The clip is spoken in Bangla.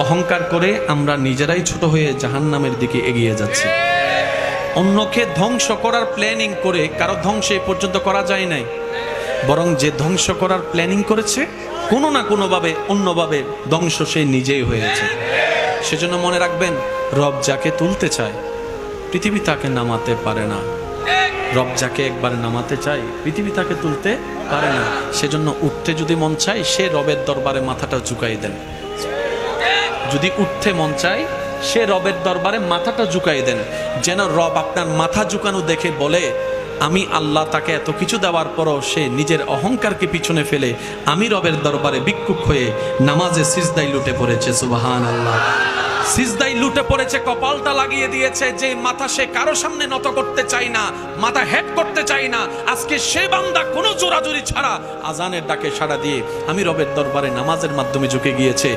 অহংকার করে আমরা নিজেরাই ছোট হয়ে জাহান্নামের দিকে এগিয়ে যাচ্ছি। অন্যকে ধ্বংস করার প্ল্যানিং করে কারো ধ্বংস এ পর্যন্ত করা যায় নাই, বরং যে ধ্বংস করার প্ল্যানিং করেছে কোনো না কোনোভাবে অন্যভাবে ধ্বংস সে নিজেই হয়েছে। সেজন্য মনে রাখবেন, রব যাকে তুলতে চায় পৃথিবী তাকে নামাতে পারে না। রব যাকে একবার নামাতে চায় পৃথিবী তাকে তুলতে পারে না। সেজন্য উঠতে যদি মন চায় সে রবের দরবারে মাথাটা ঝুঁকাই দেন। যদি উঠতে মন চায় সে রবের দরবারে মাথাটা ঝুঁকাই দেন, যেন রব আপনার মাথা ঝুঁকানো দেখে বলে, আমি আল্লাহ তাকে এত কিছু দেওয়ার পরও সে নিজের অহংকারকে পিছনে ফেলে আমি রবের দরবারে ভিক্ষুক হয়ে নামাজে সিজদায় লুটে পড়েছে। সুবহানাল্লাহ। সিজদায় লুটে পড়েছে, কপালটা লাগিয়ে দিয়েছে। যে মাথা সে কারো সামনে নত করতে চায় না, মাথা হেড করতে চায় না, আজকে সে বান্দা কোনো জোরাজুরি ছাড়া আজানের ডাকে সাড়া দিয়ে আমি রবের দরবারে নামাজের মাধ্যমে ঝুঁকে গিয়েছে।